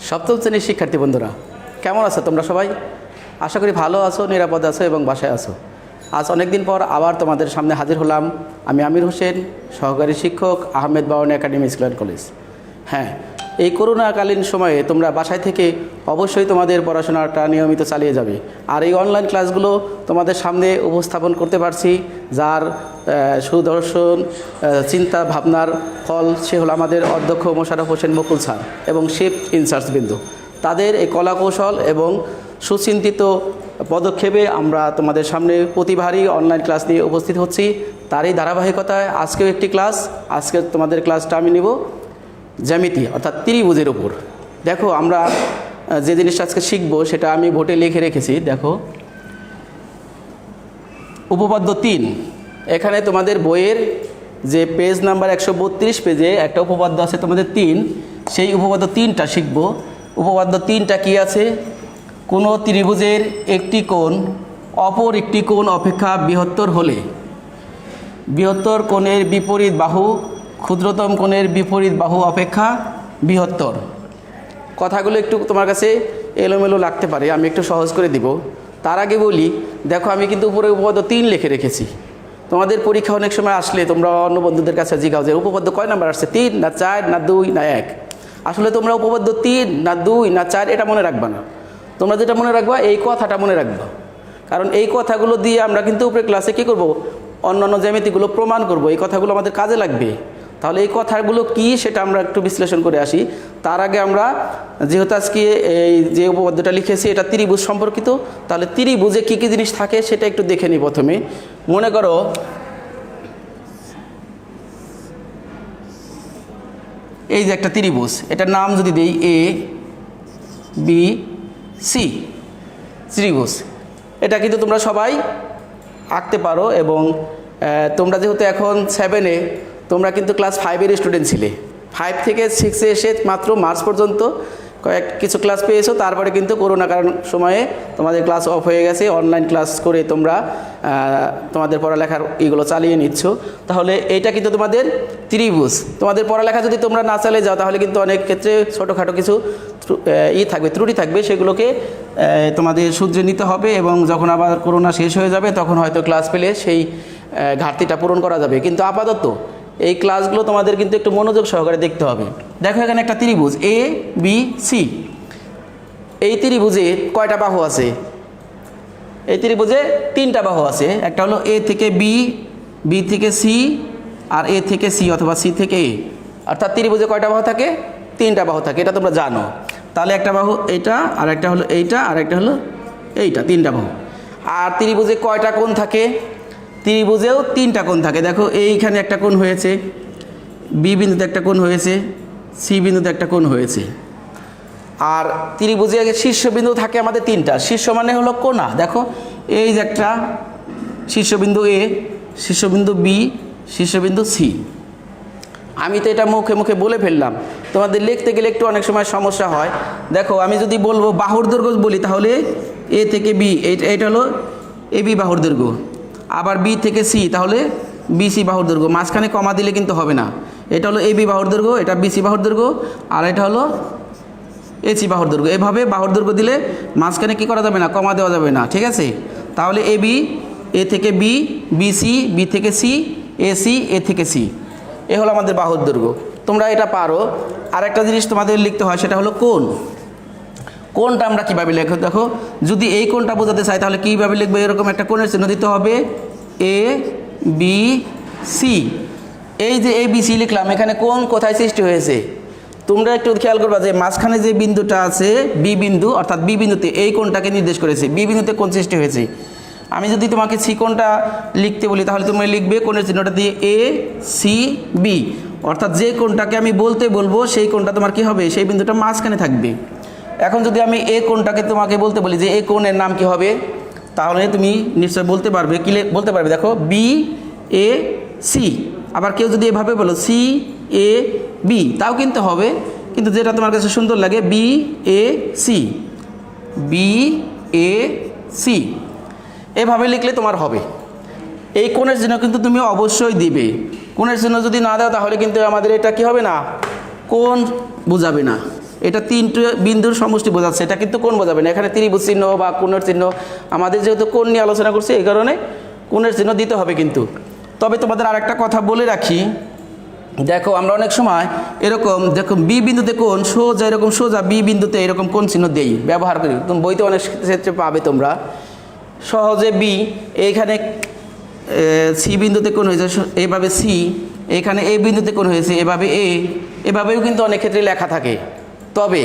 সপ্তম শ্রেণীর শিক্ষার্থী বন্ধুরা, কেমন আছো তোমরা সবাই? আশা করি ভালো আছো, নিরাপদ আছো এবং বাসায় আছো। আজ অনেক দিন পর আবার তোমাদের সামনে হাজির হলাম। আমি আমির হোসেন, সহকারী শিক্ষক, Ahmed Bawani academy school and college. হ্যাঁ, এই করোনাকালীন সময়ে তোমরা বাসায় থেকে অবশ্যই তোমাদের পড়াশোনাটা নিয়মিত চালিয়ে যাবে। আর এই অনলাইন ক্লাসগুলো তোমাদের সামনে উপস্থাপন করতে পারছি, যার সুদর্শন চিন্তা ভাবনার ফল সে হলো আমাদের অধ্যক্ষ মোশাররফ হোসেন মুকুল স্যার এবং শিফট ইনচার্জ বিন্দু। তাদের এই কলাকৌশল এবং সুচিন্তিত পদক্ষেপে আমরা তোমাদের সামনে প্রতিবারই অনলাইন ক্লাস নিয়ে উপস্থিত হচ্ছি। তারই ধারাবাহিকতায় আজকেও একটি ক্লাস। আজকে তোমাদের ক্লাসটা আমি নিব জ্যামিতি অর্থাৎ ত্রিভুজের উপর। দেখো, আমরা যে জিনিসটা আজকে শিখবো সেটা আমি বোর্ডে লিখে রেখেছি। দেখো, উপপাদ্য 3। এখানে তোমাদের বইয়ের যে পেজ নাম্বার 132 পেজে একটা উপপাদ্য আছে তোমাদের 3, সেই উপপাদ্য 3টা শিখব। উপপাদ্য 3টা কি আছে? কোনো ত্রিভুজের একটি কোণ অপর একটি কোণ অপেক্ষা বৃহত্তর হলে বৃহত্তর কোণের বিপরীত বাহু ক্ষুদ্রতম কোণের বিপরীত বাহু অপেক্ষা বৃহত্তর। কথাগুলো একটু তোমার কাছে এলোমেলো লাগতে পারে, আমি একটু সহজ করে দিব। তার আগে বলি, দেখো আমি কিন্তু উপরে উপপাদ্য 3 লিখে রেখেছি। তোমাদের পরীক্ষা অনেক সময় আসলে তোমরা অন্য বন্ধুদের কাছে জিজ্ঞাসা যে উপপাদ্য কয় নাম্বার আসছে, 3 না 4 না 2 না 1। আসলে তোমরা উপপাদ্য 3 না 2 না 4 এটা মনে রাখবা না। তোমরা যেটা মনে রাখবা এই কথাটা মনে রাখবা, কারণ এই কথাগুলো দিয়ে আমরা কিন্তু উপরে ক্লাসে কী করব, অন্যান্য জ্যামিতিগুলো প্রমাণ করব। এই কথাগুলো আমাদের কাজে লাগবে। তাহলে এই কথাগুলো কি সেটা আমরা একটু বিশ্লেষণ করে আসি। তার আগে আমরা যেহেতু আজকে এই যে উপপাদ্যটা লিখেছি এটা ত্রিভুজ সম্পর্কিত, তাহলে ত্রিভুজে কী কী জিনিস থাকে সেটা একটু দেখে নিই। প্রথমে মনে করো এই যে একটা ত্রিভুজ, এটার নাম যদি দিই এ বি সি ত্রিভুজ, এটা কিন্তু তোমরা সবাই আঁকতে পারো। এবং তোমরা যেহেতু এখন 7-এ, তোমরা কিন্তু ক্লাস 5-এর স্টুডেন্ট ছিলে। 5 থেকে 6-এ এসে মাত্র মার্চ পর্যন্ত কিছু ক্লাস পেয়েছো, তারপরে কিন্তু করোনা কারণ সময়ে তোমাদের ক্লাস অফ হয়ে গেছে। অনলাইন ক্লাস করে তোমরা তোমাদের পড়ালেখার এগুলো চালিয়ে নিচ্ছ। তাহলে এইটা কিন্তু তোমাদের ত্রিভুজ। তোমাদের পড়ালেখা যদি তোমরা না চালিয়ে যাও তাহলে কিন্তু অনেক ক্ষেত্রে ছোটোখাটো কিছু থাকবে, ত্রুটি থাকবে, সেগুলোকে তোমাদের শুধরে নিতে হবে। এবং যখন আবার করোনা শেষ হয়ে যাবে তখন হয়তো ক্লাস পেলে সেই ঘাটতিটা পূরণ করা যাবে। কিন্তু আপাতত এই ক্লাসগুলো তোমাদের কিন্তু একটু মনোযোগ সহকারে দেখতে হবে। দেখো, এখানে একটা ত্রিভুজ এ বি সি। এই ত্রিভুজে কয়টা বাহু আছে? এই ত্রিভুজে 3টা বাহু আছে। একটা হলো এ থেকে বি, বি থেকে সি, আর এ থেকে সি অথবা সি থেকে এ। অর্থাৎ ত্রিভুজে কয়টা বাহু থাকে? 3টা বাহু থাকে, এটা তোমরা জানো। তাহলে একটা বাহু এইটা, আর একটা হলো এইটা, আর একটা হলো এইটা, 3টা বাহু। আর ত্রিভুজে কয়টা কোণ থাকে? ত্রিভুজেও 3টা কোণ থাকে। দেখো, এইখানে একটা কোণ হয়েছে, বি বিন্দুতে একটা কোণ হয়েছে, সি বিন্দুতে একটা কোণ হয়েছে। আর ত্রিভুজে শীর্ষবিন্দু থাকে আমাদের 3টা। শীর্ষ মানে হলো কোণা। দেখো, এই যে একটা শীর্ষবিন্দু এ, শীর্ষবিন্দু বি, শীর্ষবিন্দু সি। আমি তো এটা মুখে মুখে বলে ফেললাম, তোমাদের লিখতে গেলে একটু অনেক সময় সমস্যা হয়। দেখো, আমি যদি বলবো বাহুর দৈর্ঘ্য বলি, তাহলে এ থেকে বি, এইটা হলো এ বি বাহুর দৈর্ঘ্য। আবার বি থেকে সি, তাহলে বিসি বাহুর দৈর্ঘ্য। মাঝখানে কমা দিলে কিন্তু হবে না। এটা হলো এ বি বাহুর দৈর্ঘ্য, এটা বিসি বাহুর দৈর্ঘ্য, আর এটা হলো এসি বাহুর দৈর্ঘ্য। এভাবে বাহুর দৈর্ঘ্য দিলে মাঝখানে কী করা যাবে না, কমা দেওয়া যাবে না, ঠিক আছে? তাহলে এ বি, এ থেকে বি, বিসি, বি থেকে সি, এসি, এ থেকে সি, এ হলো আমাদের বাহুর দৈর্ঘ্য। তোমরা এটা পারো। আর একটা জিনিস তোমাদের লিখতে হয়, সেটা হলো কোণ। কোণটা আমরা কীভাবে লিখবো? দেখো, যদি এই কোণটা বোঝাতে চাই তাহলে কীভাবে লিখবো? এরকম একটা কোণের চিহ্ন দিতে হবে, এ বি সি। এই যে এ বি সি লিখলাম, এখানে কোণ কোথায় সৃষ্টি হয়েছে? তোমরা একটু খেয়াল করবা যে মাঝখানে যে বিন্দুটা আছে বি বিন্দু, অর্থাৎ বি বিন্দুতে এই কোণটাকে নির্দেশ করেছে। বি বিন্দুতে কোণ সৃষ্টি হয়েছে। আমি যদি তোমাকে সি কোণটা লিখতে বলি তাহলে তুমি লিখবে কোণের চিহ্নটা দিয়ে এ সি বি, অর্থাৎ যে কোণটাকে আমি বলতে বলবো সেই কোণটা তোমার কী হবে? সেই বিন্দুটা মাঝখানে থাকবে। এখন যদি আমি এ কোণটাকে তোমাকে বলতে বলি যে এই কোণের নাম কি হবে, তাহলে তুমি নিশ্চয় বলতে পারবে। কি বলতে পারবে? দেখো, বি এ সি। আবার কেউ যদি এভাবে বলো সি এ বি, তাও কিন্তু হবে, কিন্তু যেটা তোমার কাছে সুন্দর লাগে B A C, B A C, এভাবে লিখলে তোমার হবে। এই কোণের চিহ্ন কিন্তু তুমি অবশ্যই দিবে। কোণের চিহ্ন যদি না দাও তাহলে কিন্তু আমাদের এটা কি হবে না, কোণ বোঝাবে না। এটা তিনটে বিন্দুর সমষ্টি বোঝাচ্ছে, এটা কিন্তু কোণ বোঝাবে না। এখানে ত্রিভুজ চিহ্ন বা কোণের চিহ্ন, আমাদের যেহেতু কোণ নিয়ে আলোচনা করছি এই কারণে কোণের চিহ্ন দিতে হবে কিন্তু। তবে তোমাদের আরেকটা কথা বলে রাখি, দেখো আমরা অনেক সময় এরকম দেখো বি বিন্দুতে কোণ সোজা, এরকম সোজা বি বিন্দুতে এরকম কোণ চিহ্ন দেই, ব্যবহার করি। তুমি বইতে অনেক ক্ষেত্রে পাবে তোমরা সহজে বি, এইখানে সি বিন্দুতে কোণ হয়েছে এইভাবে সি, এখানে এ বিন্দুতে কোণ হয়েছে এভাবে এ, এভাবেও কিন্তু অনেক ক্ষেত্রে লেখা থাকে। তবে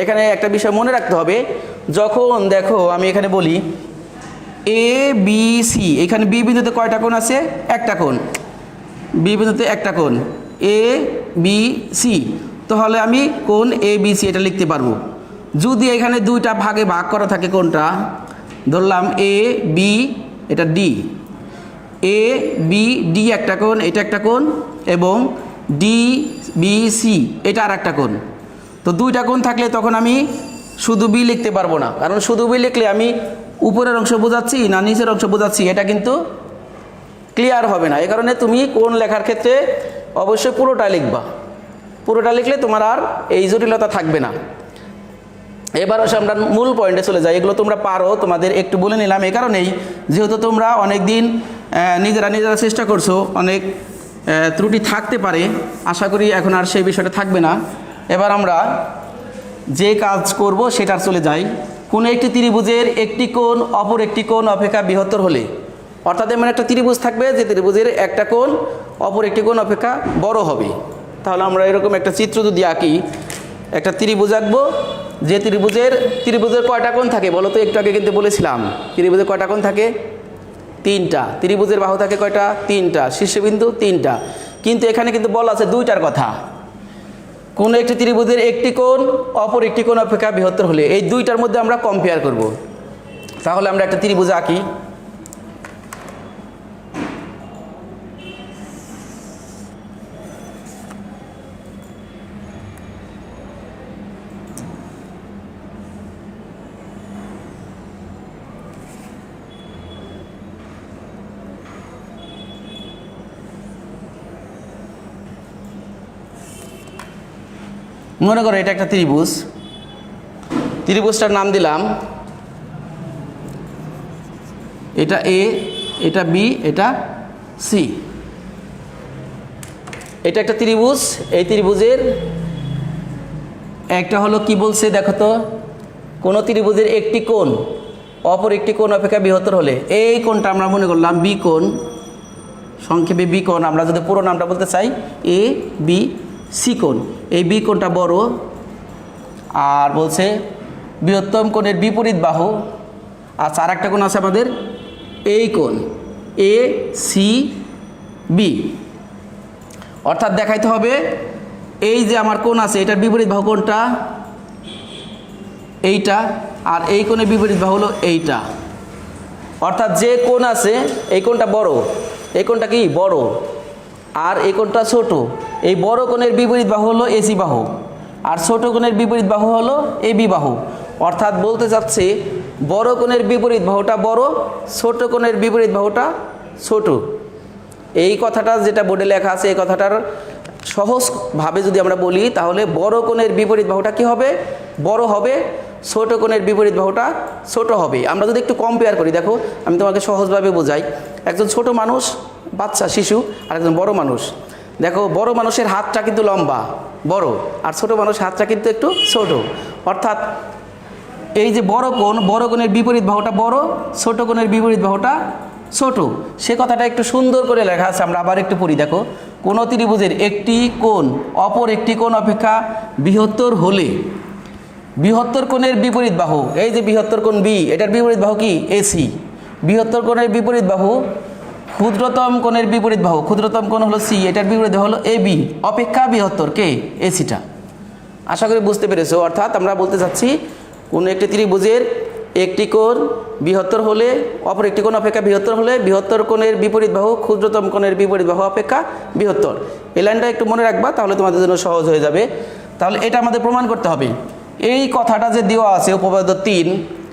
এখানে একটা বিষয় মনে রাখতে হবে, যখন দেখো আমি এখানে বলি এ বি সি, এখানে বি বিন্দুতে কয়টা কোণ আছে? একটা কোণ, বি বিন্দুতে একটা কোণ এ বি সি, তাহলে আমি কোণ এ বি সি এটা লিখতে পারবো। যদি এখানে দুইটা ভাগে ভাগ করা থাকে কোণটা, ধরলাম এ বি, এটা ডি, এ বি ডি একটা কোণ, এটা একটা কোণ, এবং ডি বি সি এটা আর একটা কোণ। তো দুইটা কোণ থাকলে তখন আমি শুধু বি লিখতে পারবো না, কারণ শুধু বি লিখলে আমি উপরের অংশ বোঝাচ্ছি না নিচের অংশ বোঝাচ্ছি এটা কিন্তু ক্লিয়ার হবে না। এই কারণে তুমি কোণ লেখার ক্ষেত্রে অবশ্যই পুরোটা লিখবা, পুরোটা লিখলে তোমার আর এই জটিলতা থাকবে না। এবার আসে আমরা মূল পয়েন্টে চলে যাই, এগুলো তোমরা পারো, তোমাদের একটু বলে নিলাম এই কারণেই যেহেতু তোমরা অনেক দিন নিজেরা চেষ্টা করছো, অনেক ত্রুটি থাকতে পারে, আশা করি এখন আর সেই বিষয়টা থাকবে না। এবার আমরা যে কাজ করব সেটার চলে যাই। কোনো একটি ত্রিভুজের একটি কোণ অপর একটি কোণ অপেক্ষা বৃহত্তর হলে, অর্থাৎ এমন একটা ত্রিভুজ থাকবে যে ত্রিভুজের একটা কোণ অপর একটি কোণ অপেক্ষা বড় হবে। তাহলে আমরা এরকম একটা চিত্র যদি আঁকি, একটা ত্রিভুজ আঁকবো, যে ত্রিভুজের কয়টা কোণ থাকে বলো তো? একটু আগে কিন্তু বলেছিলাম ত্রিভুজের কয়টা কোণ থাকে? তিনটা। ত্রিভুজের বাহু থাকে কয়টা? তিনটা। শীর্ষবিন্দু তিনটা। কিন্তু এখানে কিন্তু বলা আছে দুইটার কথা, কোনো একটি ত্রিভুজের একটি কোণ অপর একটি কোণ অপেক্ষা বৃহত্তর হলে, এই দুইটার মধ্যে আমরা কম্পেয়ার করব। তাহলে আমরা একটা ত্রিভুজ আঁকি। মনে করো এটা একটা ত্রিভুজ, ত্রিভুজটার নাম দিলাম এটা এ, এটা বি, এটা সি। এটা একটা ত্রিভুজ, এই ত্রিভুজের একটা হলো কি বলছে দেখো তো, কোনো ত্রিভুজের একটি কোণ অপর একটি কোণ অপেক্ষা বৃহত্তর হলে, এই কোণটা আমরা মনে করলাম বি কোণ, সংক্ষেপে বি কোণ। আমরা যদি পুরো নামটা বলতে চাই এ বি সি কোণ, এই বি কোণটা বড়, আর বলছে বৃহত্তম কোণের বিপরীত বাহু। আচ্ছা, আর একটা কোণ আছে আমাদের এই কোণ এ সি বি, অর্থাৎ দেখাইতে হবে এই যে আমার কোণ আছে এটার বিপরীত বাহু কোনটা? এইটা। আর এই কোণের বিপরীত বাহু হলো এইটা। অর্থাৎ যে কোণ আছে এই কোণটা বড়, এই কোণটা কি বড়, আর এই কোণটা ছোট। এই বড় কোণের বিপরীত বাহু হলো এসি বাহু, আর ছোট কোণের বিপরীত বাহু হলো এবি বাহু। অর্থাৎ বলতে চাচ্ছে বড় কোণের বিপরীত বাহুটা বড়, ছোট কোণের বিপরীত বাহুটা ছোট। এই কথাটা যেটা বোর্ডে লেখা আছে এই কথাটার সহজভাবে যদি আমরা বলি তাহলে বড় কোণের বিপরীত বাহুটা কি হবে? বড় হবে। ছোট কোণের বিপরীত বাহুটা ছোট হবে। আমরা যদি একটু কম্পেয়ার করি, দেখো আমি তোমাকে সহজভাবে বোঝাই। একজন ছোট মানুষ, বাচ্চা শিশু, আর একজন বড় মানুষ। দেখো বড় মানুষের হাতটা কিন্তু লম্বা বড়, আর ছোট মানুষের হাতটা কিন্তু একটু ছোট। অর্থাৎ এই যে বড় কোণের বিপরীত বাহুটা বড়, ছোট কোণের বিপরীত বাহুটা ছোট, সে কথাটা একটু সুন্দর করে লেখা আছে। আমরা আবার একটু পড়ি, দেখো কোন ত্রিভুজের একটি কোণ অপর একটি কোণ অপেক্ষা বৃহত্তর হলে, বৃহত্তর কোণের বিপরীত বাহু, এই যে বৃহত্তর কোণ বি, এটার বিপরীত বাহু কি? এসি। বৃহত্তর কোণের বিপরীত বাহু ক্ষুদ্রতম কোণের বিপরীত বাহু, ক্ষুদ্রতম কোণ হলো সি, এটার বিপরীত হলো এবি অপেক্ষা বৃহত্তর কে? এসিটা। আশা করি বুঝতে পেরেছো। অর্থাৎ আমরা বলতে চাচ্ছি কোন একটি ত্রিভুজের একটি কোণ বৃহত্তর হলে অপর একটি কোণ অপেক্ষা বৃহত্তর হলে বৃহত্তর কোণের বিপরীত বাহু ক্ষুদ্রতম কোণের বিপরীত বাহু অপেক্ষা বৃহত্তর। এই লাইনটা একটু মনে রাখবা, তাহলে তোমাদের জন্য সহজ হয়ে যাবে। তাহলে এটা আমাদের প্রমাণ করতে হবে। এই কথাটা যে দেওয়া আছে উপপাদ্য 3,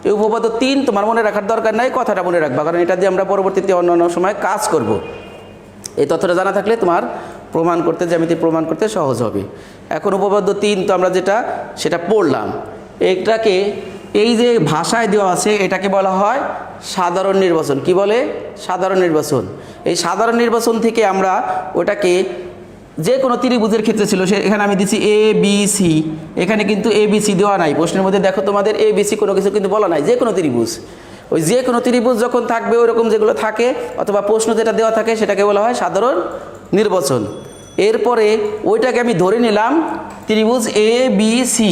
এই উপপাদ্য 3 তোমার মনে রাখার দরকার নাই, কথাটা মনে রাখবা, কারণ এটা দিয়ে আমরা পরবর্তীতে অন্য সময় কাজ করব। এই তথ্যটা জানা থাকলে তোমার প্রমাণ করতে, জ্যামিতি প্রমাণ করতে সহজ হবে। এখন উপপাদ্য 3 তো আমরা সেটা পড়লাম। এটাকে এই যে ভাষায় দেওয়া আছে এটাকে বলা হয় সাধারণ নির্বাচন। কি বলে? সাধারণ নির্বাচন। এই সাধারণ নির্বাচন থেকে আমরা ওটাকে যে কোনো ত্রিভুজের ক্ষেত্রে ছিল, এখানে আমি দিচ্ছি এ বি সি, এখানে কিন্তু এ বি সি দেওয়া নাই প্রশ্নের মধ্যে, দেখো তোমাদের এ বি সি কোনো কিছু কিন্তু বলা নাই, যে কোনো ত্রিভুজ। ওই যে কোনো ত্রিভুজ যখন থাকবে ওইরকম যেগুলো থাকে অথবা প্রশ্ন যেটা দেওয়া থাকে সেটাকে বলা হয় সাধারণ নির্বাচন। এরপরে ওইটাকে আমি ধরে নিলাম ত্রিভুজ এ বি সি,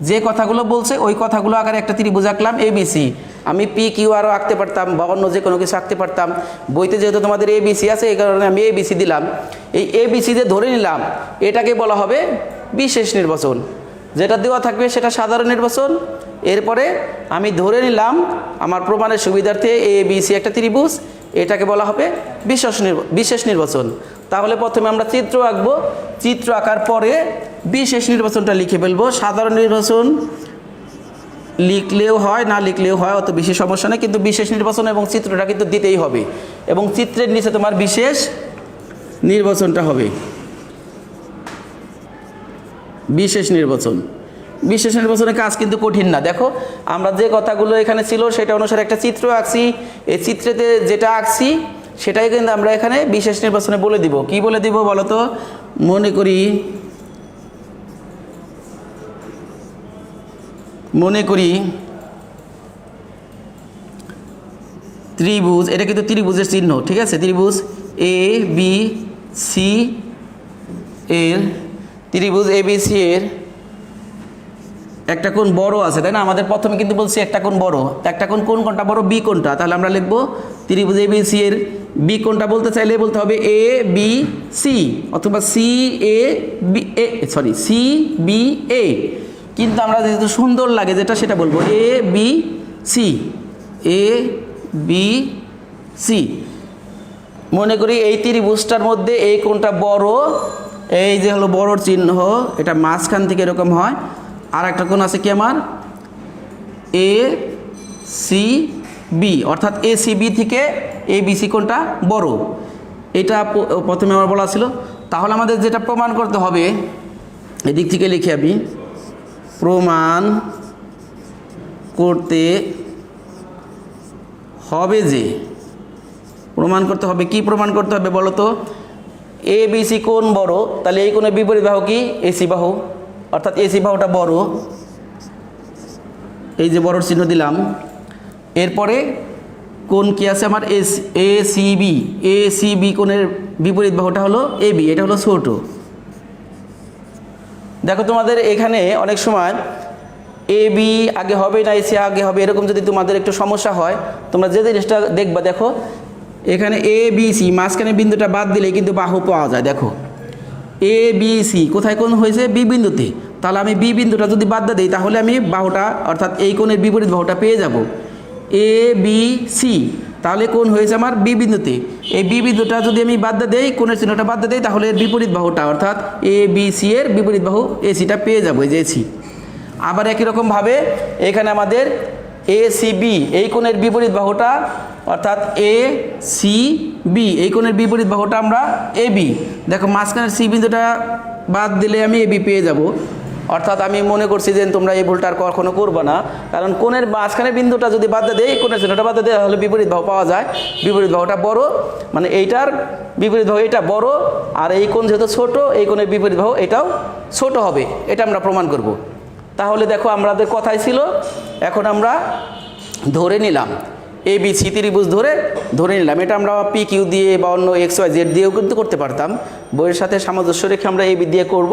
যে কথাগুলো বলছে ওই কথাগুলো আকারে একটা ত্রিভুজ আঁকলাম এ বি সি। আমি পি কিউ আরও আঁকতে পারতাম বা অন্য যে কোনো কিছু আঁকতে পারতাম, বইতে যেহেতু তোমাদের এ বি সি আছে এই কারণে আমি এ বি সি দিলাম। এই এ বি সি যে ধরে নিলাম এটাকে বলা হবে বিশেষ নির্বাচন। যেটা দেওয়া থাকবে সেটা সাধারণ নির্বাচন। এরপরে আমি ধরে নিলাম আমার প্রমাণের সুবিধার্থে এ বি সি একটা ত্রিভুজ, এটাকে বলা হবে বিশেষ নির্বাচন। তাহলে প্রথমে আমরা চিত্র আঁকবো, চিত্র আঁকার পরে বিশেষ নির্বাচনটা লিখে ফেলবো। সাধারণ নির্বাচন লিখলেও হয় না লিখলেও হয়, অত বেশি সমস্যা নেই, কিন্তু বিশেষ নির্বাচন এবং চিত্রটা কিন্তু দিতেই হবে। এবং চিত্রের নিচে তোমার বিশেষ নির্বাচনটা হবে বিশেষ নির্বাচন। বিশেষ নির্বাচনের কাজ কিন্তু কঠিন না। দেখো আমরা যে কথাগুলো এখানে ছিল সেটা অনুসারে একটা চিত্র আঁকছি, এই চিত্রেতে যেটা আঁকছি সেটাই কিন্তু আমরা এখানে বিশেষ নির্বাচনে বলে দিব। কি বলে দিব বলো তো? মনে করি ত্রিভুজ, এটা কিন্তু ত্রিভুজের চিহ্ন, ঠিক আছে? ত্রিভুজ এ বি সি এর, ত্রিভুজ এ বি সি এর একটা কোণ বড় আছে, তাই না? আমাদের প্রথমে কিন্তু বলছি একটা কোণ বড়, একটা কোণ কোনটা বড়? বি কোণটা। তাহলে আমরা লিখব ত্রিভুজ এ বি সি এর বি কোণটা বলতে চাইলে বলতে হবে এ বি সি অথবা সি বি এ। কিন্তু আমরা যেহেতু সুন্দর লাগে যেটা সেটা বলবো এ বি সি। মনে করি এই ত্রিভুজটার মধ্যে এই কোণটা বড়, এই যে হলো বড়র চিহ্ন, এটা মাঝখান থেকে এরকম হয়। আর একটা কোণ আছে কি আমার এ সি বি, অর্থাৎ এ সি বি থেকে এ বি সি কোণটা বড়, এটা প্রথমে আমার বলা ছিল। তাহলে আমাদের যেটা প্রমাণ করতে হবে, এদিক থেকে লিখে আমি, প্রমাণ করতে হবে যে, প্রমাণ করতে হবে কি প্রমাণ করতে হবে বলো তো? এ বি সি কোণ বড়, তাহলে এই কোণের বিপরীত বাহু কি? এসি বাহু, অর্থাৎ এসি বাহুটা বড়, এই যে বড়র চিহ্ন দিলাম। এরপরে কোণ কি আছে আমার? এ সি বি কোণের বিপরীত বাহুটা হলো এ বি, এটা হলো ছোট। দেখো তোমাদের এখানে অনেক সময় এ বি আগে হবে না এসি আগে হবে, এরকম যদি তোমাদের একটু সমস্যা হয়, তোমরা যে জিনিসটা দেখবা, দেখো এখানে এ বি সি মাঝখানে বিন্দুটা বাদ দিলে কিন্তু বাহু পাওয়া যায়। দেখো এ বি সি কোথায় কোণ হয়েছে? বি বিন্দুতে। তাহলে আমি বি বিন্দুটা যদি বাদ দিই তাহলে আমি বাহুটা অর্থাৎ এই কোণের বিপরীত বাহুটা পেয়ে যাব এ বি সি। তাহলে কোণ হয়েছে আমার বি বিন্দুতে। এই বি বিন্দুটা যদি আমি বাদ দেই, কোণের চিহ্নটা বাদ দেই, তাহলে এর বিপরীত বাহুটা অর্থাৎ এ বি সি এর বিপরীত বাহু এসিটা পেয়ে যাবো, এই যে এসি। আবার একই রকমভাবে এখানে আমাদের এ সি বি এই কোণের বিপরীত বাহুটা অর্থাৎ এ সি বি এই কোণের বিপরীত বাহুটা আমরা এ বি। দেখো মাঝখানের সি বিন্দুটা বাদ দিলে আমি এ বি পেয়ে যাব। অর্থাৎ আমি মনে করছি যে তোমরা এই ভুলটা আর কখনো করবে না, কারণ কোণের মাঝখানের বিন্দুটা যদি বাদ দেয়, কোণের চিহ্নটা বাদ দেয়, তাহলে বিপরীত বাহু পাওয়া যায়। বিপরীত বাহুটা বড়, মানে এইটার বিপরীত বাহু এটা বড়, আর এই কোণ যেহেতু ছোট, এই কোণের বিপরীত বাহু এটাও ছোট হবে, এটা আমরা প্রমাণ করব। তাহলে দেখো আমাদের কথাই ছিল, এখন আমরা ধরে নিলাম এ বি সি ত্রিভুজ ধরে নিলাম। এটা আমরা পি কিউ দিয়ে বা অন্য এক্স ওয়াই জেড দিয়েও কিন্তু করতে পারতাম, বইয়ের সাথে সামঞ্জস্য রেখে আমরা এ বি দিয়ে করব।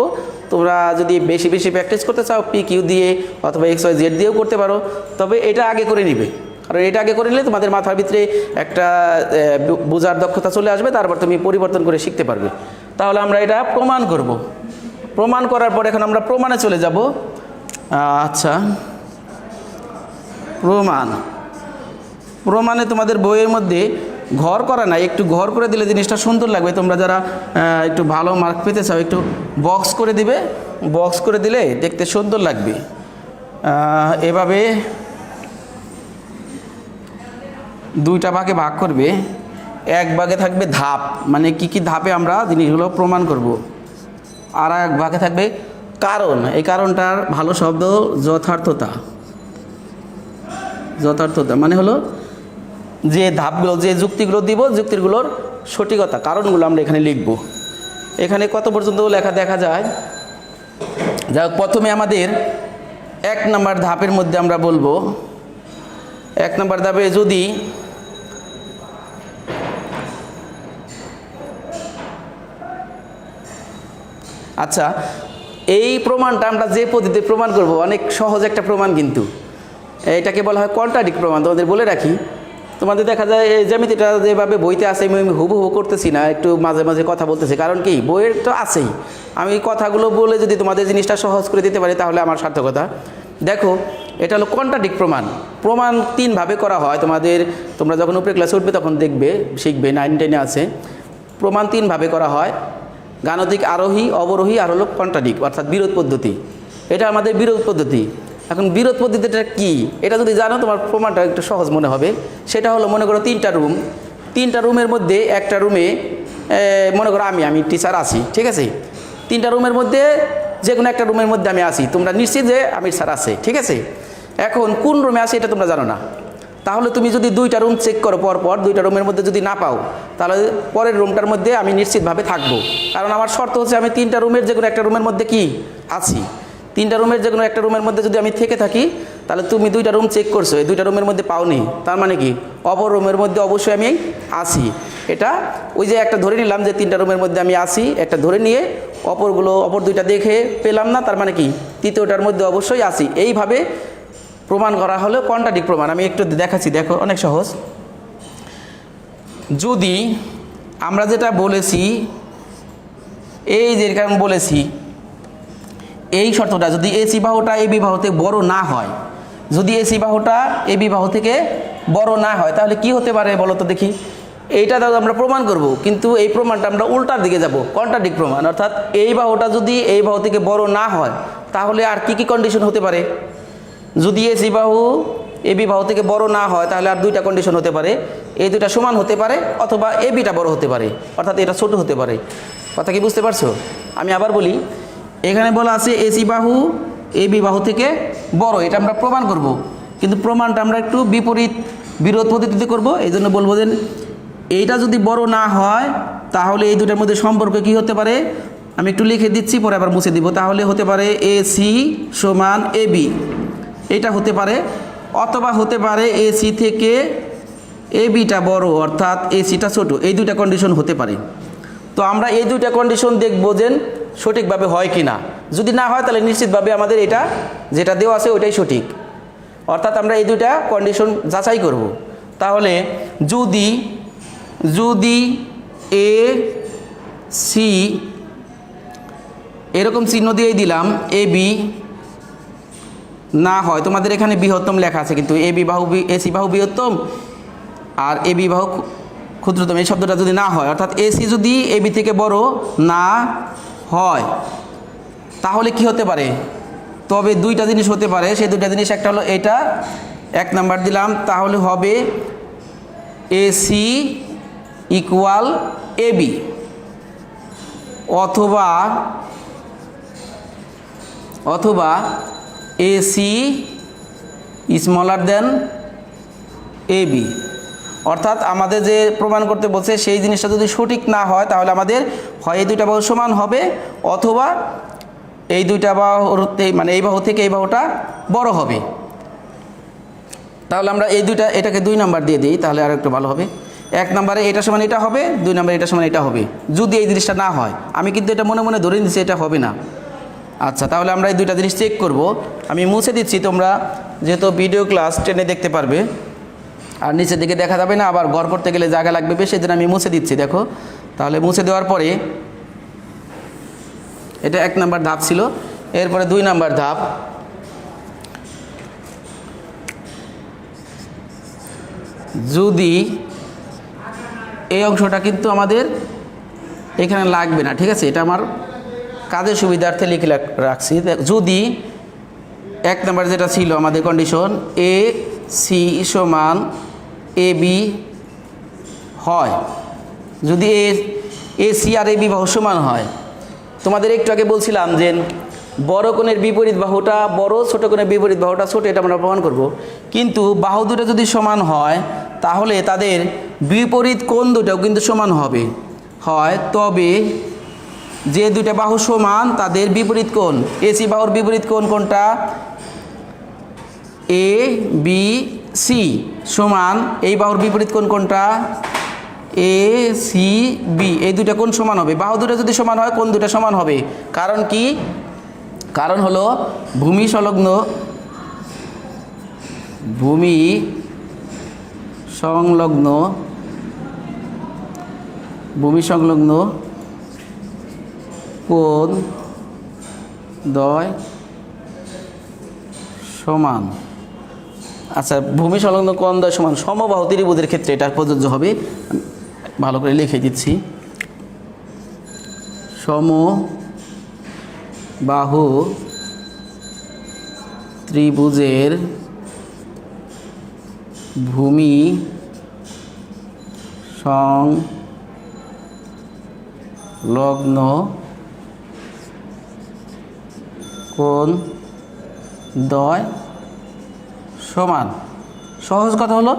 তোমরা যদি বেশি প্র্যাকটিস করতে চাও পি কিউ দিয়ে অথবা এক্স ওয়াই জেড দিয়েও করতে পারো, তবে এটা আগে করে নিবে, কারণ এটা আগে করে নিলে তোমাদের মাথার ভিতরে একটা বোঝার দক্ষতা চলে আসবে, তারপর তুমি পরিবর্তন করে শিখতে পারবে। তাহলে আমরা এটা প্রমাণ করব। প্রমাণ করার পর এখন আমরা প্রমাণে চলে যাব। আচ্ছা, প্রমাণে তোমাদের বইয়ের মধ্যে ঘর করা নাই, একটু ঘর করে দিলে জিনিসটা সুন্দর লাগবে। তোমরা যারা একটু ভালো মার্ক পেতে চাও একটু বক্স করে দিবে, বক্স করে দিলে দেখতে সুন্দর লাগবে। এভাবে দুইটা ভাগে ভাগ করবে, এক ভাগে থাকবে ধাপ, মানে কি কি ধাপে আমরা জিনিসগুলো প্রমাণ করব। আর এক ভাগে থাকবে কারণ, এই কারণটার ভালো শব্দ যথার্থতা। যথার্থতা মানে হলো যে ধাপগুলো, যে যুক্তিগুলো দিব, যুক্তিগুলোর সঠিকতা, কারণগুলো আমরা এখানে লিখব। এখানে কত পর্যন্ত লেখা দেখা যায়। যাই হোক, প্রথমে আমাদের 1 নম্বর ধাপের মধ্যে আমরা বলবো, 1 নম্বর ধাপে যদি আচ্ছা, এই প্রমাণটা আমরা যে পদ্ধতিতে প্রমাণ করব অনেক সহজ একটা প্রমাণ, কিন্তু এটাকে বলা হয় কন্ট্রাডিক্ট প্রমাণ। তোমাদের বলে রাখি, তোমাদের দেখা যায় এই জ্যামিতিটা যেভাবে বইতে আছে আমি হুবহু করতেছি না, একটু মাঝে মাঝে কথা বলতেছি, কারণ কি বইয়ের তো আছেই, আমি কথাগুলো বলে যদি তোমাদের জিনিসটা সহজ করে দিতে পারি তাহলে আমার সার্থকতা। দেখো, এটা হলো কন্ট্রাডিক্ট প্রমাণ। প্রমাণ 3 ভাবে করা হয়, তোমরা যখন উপরে ক্লাসে উঠবে তখন দেখবে, শিখবে, 9, 10-এ আছে। প্রমাণ 3 ভাবে করা হয়, গাণিতিক আরোহী, অবরোহী, আর হলো কন্ট্রাডিক্ট অর্থাৎ বিরোধ পদ্ধতি। এটা আমাদের বিরোধ পদ্ধতি। এখন বিরোধ পদ্ধতিটা কি, এটা যদি জানো তোমার প্রমাণটা একটু সহজ মনে হবে। সেটা হলো, মনে করো 3টা রুম, 3টা রুমের মধ্যে একটা রুমে মনে করো আমি টিচার আছি, ঠিক আছে। 3টা রুমের মধ্যে যে কোনো একটা রুমের মধ্যে আমি আছি, তোমরা নিশ্চিত যে আমির স্যার আছে, ঠিক আছে। এখন কোন রুমে আছে এটা তোমরা জানো না, তাহলে তুমি যদি 2টা রুম চেক করো পরপর, 2টা রুমের মধ্যে যদি না পাও, তাহলে পরের রুমটার মধ্যে আমি নিশ্চিতভাবে থাকবো, কারণ আমার শর্ত হচ্ছে আমি 3টা রুমের যে কোনো একটা রুমের মধ্যে কি আছি। 3টা রুমের যে কোনো একটা রুমের মধ্যে যদি আমি থেকে থাকি, তাহলে তুমি 2টা রুম চেক করছো, এই 2টা রুমের মধ্যে পাওনি, তার মানে কি অপর রুমের মধ্যে অবশ্যই আমি আছি। এটা ওই যে একটা ধরে নিলাম যে 3টা রুমের মধ্যে আমি আছি, একটা ধরে নিয়ে অপর 2টা দেখে পেলাম না, তার মানে কি 3য়টার মধ্যে অবশ্যই আছি। এইভাবে প্রমাণ করা হলো কন্ট্রাডিক্ট প্রমাণ। আমি একটু দেখাচ্ছি, দেখো অনেক সহজ। যদি আমরা যেটা বলেছি, এই যে কারণ বলেছি, এই শর্তটা যদি এসি বাহুটা এবি বাহু থেকে বড় না হয়, যদি এসি বাহুটা এবি বাহু থেকে বড় না হয়, তাহলে কি হতে পারে বলো তো দেখি। এইটা তো আমরা প্রমাণ করব, কিন্তু এই প্রমাণটা আমরা উল্টার দিকে যাব, কন্ট্রাডিক্ট প্রমাণ। অর্থাৎ এই বাহুটা যদি এই বাহু থেকে বড় না হয়, তাহলে আর কি কি কন্ডিশন হতে পারে। যদি এসি বাহু এবি বাহু থেকে বড় না হয়, তাহলে আর 2টা কন্ডিশন হতে পারে। এই 2টা সমান হতে পারে, অথবা এবিটা বড় হতে পারে, অর্থাৎ এটা ছোট হতে পারে। কথা কি বুঝতে পারছো? আমি আবার বলি, এখানে বলা আছে এসি বাহু এবি বাহু থেকে বড়, এটা আমরা প্রমাণ করব, কিন্তু প্রমাণটা আমরা একটু বিরোধ পদ্ধতিতে করব। এই জন্য বলবো যে এইটা যদি বড় না হয়, তাহলে এই 2টার মধ্যে সম্পর্ক কি হতে পারে, আমি একটু লিখে দিচ্ছি, পরে আবার মুছে দিব। তাহলে হতে পারে এসি সমান এবি, এটা হতে পারে, অথবা হতে পারে এসি থেকে এবিটা বড়, অর্থাৎ এসিটা ছোট। এই 2টা কন্ডিশন হতে পারে। তো আমরা এই 2টা কন্ডিশন দেখবো যে সঠিকভাবে হয় কি না। যদি না হয়, তাহলে নিশ্চিতভাবে আমাদের এটা যেটা দেওয়া আছে ওইটাই সঠিক, অর্থাৎ আমরা এই 2টা কন্ডিশন যাচাই করব। তাহলে যদি এ সি এরকম চিহ্ন দিয়েই দিলাম, এ বি না হয়, তোমাদের এখানে বৃহত্তম লেখা আছে, কিন্তু এ বি বাহু এসি বাহু বৃহত্তম আর এ বি বাহু ক্ষুদ্রতম, এই শব্দটা যদি না হয়, অর্থাৎ এসি যদি এ বি থেকে বড় না হয়, তাহলে কি হতে পারে, তবে 2টা জিনিস হতে পারে। সেই 2টা জিনিস, একটা হলো এটা 1 নাম্বার দিলাম, তাহলে হবে এসি ইকুয়াল এবি, অথবা এসি স্মলার দেন এবি। অর্থাৎ আমাদের যে প্রমাণ করতে বলছে সেই জিনিসটা যদি সঠিক না হয়, তাহলে আমাদের হয় এই 2টা বাহু সমান হবে, অথবা এই 2টা বাহুর মানে এই বাহু থেকে এই বাহুটা বড় হবে। তাহলে আমরা এটাকে 2 নাম্বার দিয়ে দিই, তাহলে আর একটু ভালো হবে। 1 নম্বরে এটা সমান এটা হবে, 2 নম্বরে এটা সমান এটা হবে, যদি এই জিনিসটা না হয়। আমি কিন্তু এটা মনে মনে ধরে নিচ্ছি এটা হবে না। আচ্ছা, তাহলে আমরা এই 2টা জিনিস চেক করব। আমি মুছে দিচ্ছি, তোমরা যেহেতু ভিডিও ক্লাস টেনে দেখতে পারবে, আর নিচের দিকে দেখা যাবে না, আবার ঘর করতে গেলে জায়গা লাগবে বেশি, সেদিন আমি মুছে দিচ্ছি। দেখো, তাহলে মুছে দেওয়ার পরে এটা 1 নাম্বার ধাপ ছিল, এরপরে 2 নাম্বার ধাপ। যদি এই অংশটা কিন্তু আমাদের এখানে লাগবে না, ঠিক আছে, এটা আমার কাজের সুবিধার্থে লিখে রাখছি। যদি 1 নাম্বার যেটা ছিল আমাদের কন্ডিশন, এ সি সমান এ বি হয়, যদি A C R A B বাহু সমান হয়, তোমাদের একটু আগে বলছিলাম যে বড় কোণের বিপরীত বাহুটা বড়, ছোট কোণের বিপরীত বাহুটা ছোট, এটা আমরা প্রমাণ করব। কিন্তু বাহু দুটো যদি সমান হয় তাহলে তাদের বিপরীত কোণ দুটাও কিন্তু সমান হবে হয়, তবে যে দুইটা বাহু সমান তাদের বিপরীত কোণ, এসি বাহুর বিপরীত কোণ কোনটা? এ বি সি সমান এই বাহুর বিপরীত কোণ কোনটা? A C B. এই দুইটা কোণ সমান হবে। বাহু দুটো যদি সমান হয় কোণ দুটো সমান হবে। কারণ কি? কারণ হলো ভূমি সংলগ্ন কোণ দ্বয় সমান। আচ্ছা, ভূমি সংলগ্ন কোণ দ্বয় সমান সমবাহু ত্রিভুজের ক্ষেত্রে এটা প্রযোজ্য হবে। ভালো করে লিখে দিচ্ছি। সমবাহু ত্রিভুজের ভূমি সংলগ্ন কোণ দ্বয় সমান। সহজ কথা হলো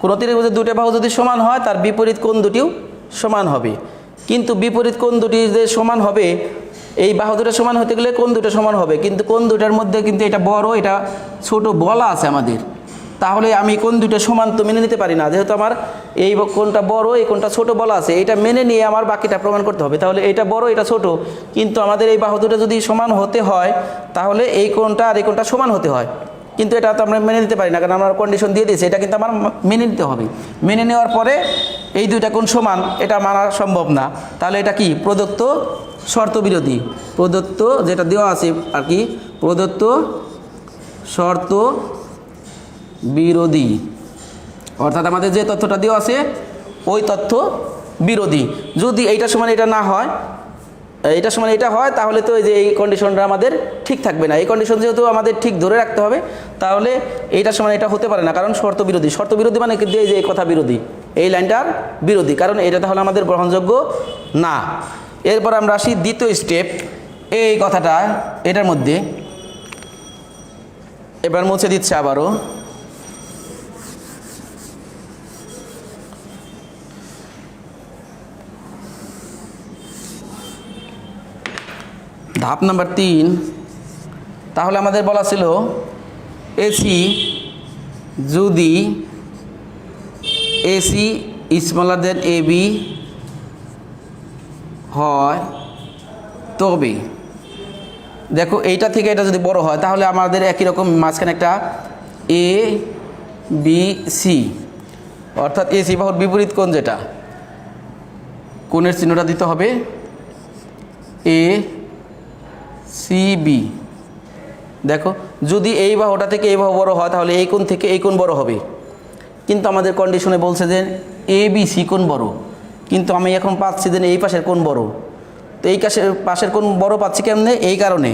কোনো ত্রিভুজের দুটো বাহু যদি সমান হয় তার বিপরীত কোণ দুটিও সমান হবে। কিন্তু বিপরীত কোণ দুটি যে সমান হবে, এই বাহু দুটো সমান হতে গেলে কোণ দুটো সমান হবে, কিন্তু কোণ দুটার মধ্যে কিন্তু এটা বড় এটা ছোট বলা আছে আমাদের। তাহলে আমি কোণ দুটো সমান তো মেনে নিতে পারি না, যেহেতু আমার এই কোণটা বড় এই কোণটা ছোট বলা আছে, এটা মেনে নিয়ে আমার বাকিটা প্রমাণ করতে হবে। তাহলে এটা বড় এটা ছোট, কিন্তু আমাদের এই বাহু দুটো যদি সমান হতে হয় তাহলে এই কোণটা আর এই কোণটা সমান হতে হয়, কিন্তু এটা তো আমরা মেনে নিতে পারি না, কারণ আমরা কন্ডিশন দিয়ে দিয়েছি। এটা কিন্তু আমার মেনে নিতে হবে। মেনে নেওয়ার পরে এই দুইটা কোণ সমান এটা মানা সম্ভব না। তাহলে এটা কি? প্রদত্ত শর্ত বিরোধী। প্রদত্ত যেটা দেওয়া আছে আর কি, প্রদত্ত শর্ত বিরোধী, অর্থাৎ আমাদের যে তথ্যটা দেওয়া আছে ওই তথ্য বিরোধী। যদি এইটার সমান এটা না হয়, এটা সমান এটা হয়, তাহলে তো এই যে এই কন্ডিশনটা আমাদের ঠিক থাকবে না। এই কন্ডিশন যেহেতু আমাদের ঠিক ধরে রাখতে হবে, তাহলে এইটার সমান এটা হতে পারে না, কারণ শর্ত বিরোধী। শর্ত বিরোধী মানে কিন্তু এই যে এই কথা বিরোধী, এই লাইনটার বিরোধী, কারণ এটা তাহলে আমাদের গ্রহণযোগ্য না। এরপর আমরা আসি দ্বিতীয় স্টেপ। এই কথাটা এটার মধ্যে এবার মুছে দিচ্ছে আবারও। ধাপ নাম্বার 3। তাহলে আমাদের বলা ছিল এসি যদি AC smaller then A B হয়, তবে দেখো এইটা থেকে এটা যদি বড় হয় তাহলে আমাদের একই রকম মাঝখানে একটা এ বি সি, অর্থাৎ এসি বাহুর বিপরীত কোণ যেটা, কোণের চিহ্নটা দিতে হবে এ সি বি। দেখো যদি এই বাহুটা থেকে এই বাহু বড় হয় তাহলে এই কোণ থেকে এই কোণ বড় হবে, কিন্তু আমাদের কন্ডিশনে বলছে যে এ বি সি কোণ বড়, কিন্তু আমি এখন পাচ্ছি যে এই পাশের কোণ বড়। তো এই পাশের কোণ বড় পাচ্ছি কেমনে? এই কারণে।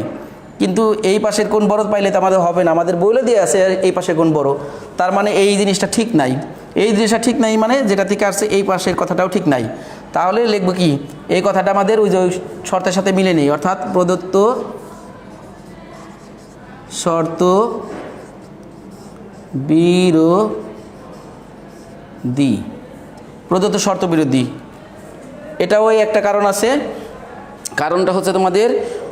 কিন্তু এই পাশের কোণ বড় পাইলে তো আমাদের হবে না, আমাদের বলে দিয়ে আছে এই পাশের কোণ বড়, তার মানে এই জিনিসটা ঠিক নাই। এই জিনিসটা ঠিক নাই মানে যেটা থেকে আসছে এই পাশের কথাটাও ঠিক নাই। তাহলে লিখবো কি? এই কথাটা আমাদের ওই যে শর্তের সাথে মিলে নেই, অর্থাৎ প্রদত্ত শর্ত বিরোধী। প্রদত্ত শর্ত বিরোধী, এটাও একটা কারণ আছে। কারণটা হচ্ছে তোমাদের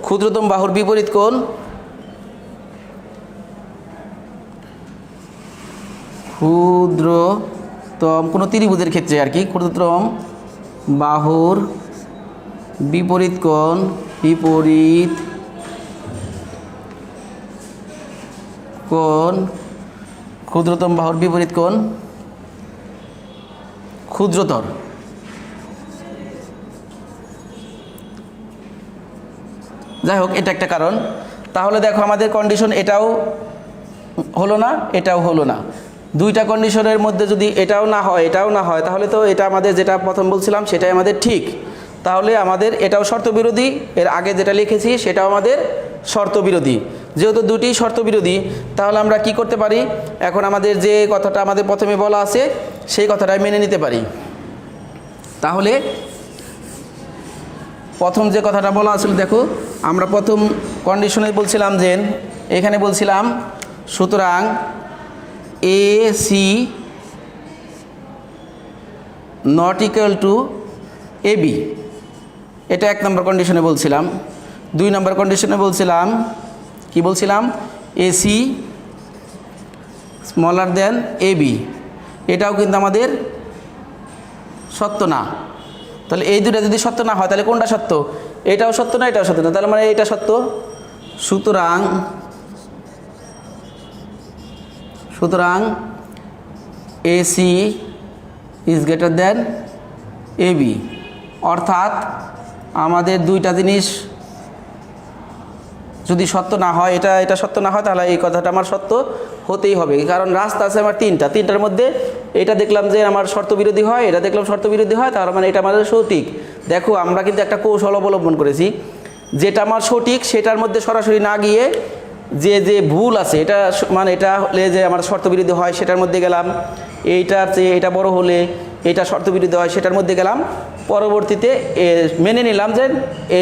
ক্ষুদ্রতম বাহুর বিপরীত কোণ, ক্ষুদ্রতম কোনো ত্রিভুজের ক্ষেত্রে আর কি, ক্ষুদ্রতম বাহুর বিপরীত কোণ, বিপরীত কোণ, ক্ষুদ্রতম বাহুর বিপরীত কোণ ক্ষুদ্রতর। যাই হোক, এটা একটা কারণ। তাহলে দেখো আমাদের কন্ডিশন এটাও হলো না, এটাও হলো না। দুইটা কন্ডিশনের মধ্যে যদি এটাও না হয় এটাও না হয়, তাহলে তো এটা আমাদের যেটা প্রথম বলছিলাম সেটাই আমাদের ঠিক। তাহলে আমাদের এটাও শর্ত বিরোধী, এর আগে যেটা লিখেছি সেটাও আমাদের শর্ত বিরোধী। যেহেতু দুটি শর্ত বিরোধী, তাহলে আমরা কি করতে পারি? এখন আমাদের যে কথাটা আমাদের প্রথমে বলা আছে সেই কথাটাই মেনে নিতে পারি। তাহলে প্রথম যে কথাটা বলা আসলে দেখো, আমরা প্রথম কন্ডিশনে বলছিলাম যে এখানে বলছিলাম সুতরাং A C not equal to A B, এটা 1 নম্বর কন্ডিশনে বলছিলাম। 2 নম্বর কন্ডিশনে বলছিলাম কি বলছিলাম, AC smaller then A B, এটাও কিন্তু আমাদের সত্য না। তাহলে এই দুটো যদি সত্য না হয় তাহলে কোনটা সত্য? এটাও সত্য না, এটাও সত্য না, তাহলে মানে এটা সত্য। সুতরাং AC is greater than A B, অর্থাৎ আমাদের দুইটা জিনিস যদি সত্য না হয়, এটা সত্য না হয়, তাহলে এই কথাটা আমার সত্য হতেই হবে। কারণ রাস্তা আছে আমার তিনটার মধ্যে এটা দেখলাম যে আমার শর্ত বিরোধী হয়, এটা দেখলাম শর্ত বিরোধী হয়, তার মানে এটা আমাদের সঠিক। দেখো আমরা কিন্তু একটা কৌশল অবলম্বন করেছি, যেটা আমার সঠিক সেটার মধ্যে সরাসরি না গিয়ে যে ভুল আছে এটা মানে এটা হলে যে আমার শর্ত বিরোধী হয় সেটার মধ্যে গেলাম, এইটার চেয়ে এটা বড় হলে এটা শর্ত বিরোধী হয় সেটার মধ্যে গেলাম, পরবর্তীতে মেনে নিলাম যে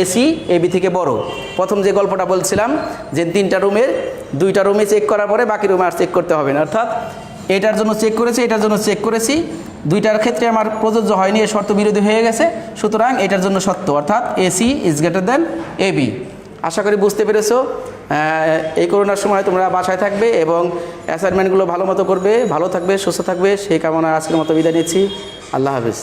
এসি এবি থেকে বড়। প্রথম যে গল্পটা বলছিলাম যে 3টা রুমের 2টা রুমে চেক করার পরে বাকি রুমে আর চেক করতে হবে না, অর্থাৎ এটার জন্য চেক করেছি, এটার জন্য চেক করেছি, 2টার ক্ষেত্রে আমার প্রযোজ্য হয়নি, এ শর্ত বিরোধী হয়ে গেছে, সুতরাং এটার জন্য সত্য, অর্থাৎ AC is greater than AB. আশা করি বুঝতে পেরেছো। এই করোনার সময় তোমরা বাসায় থাকবে এবং অ্যাসাইনমেন্টগুলো ভালো মতো করবে, ভালো থাকবে, সুস্থ থাকবে, সেই কামনা আজকের মতো বিদায় নিচ্ছি। আল্লাহ হাফেজ।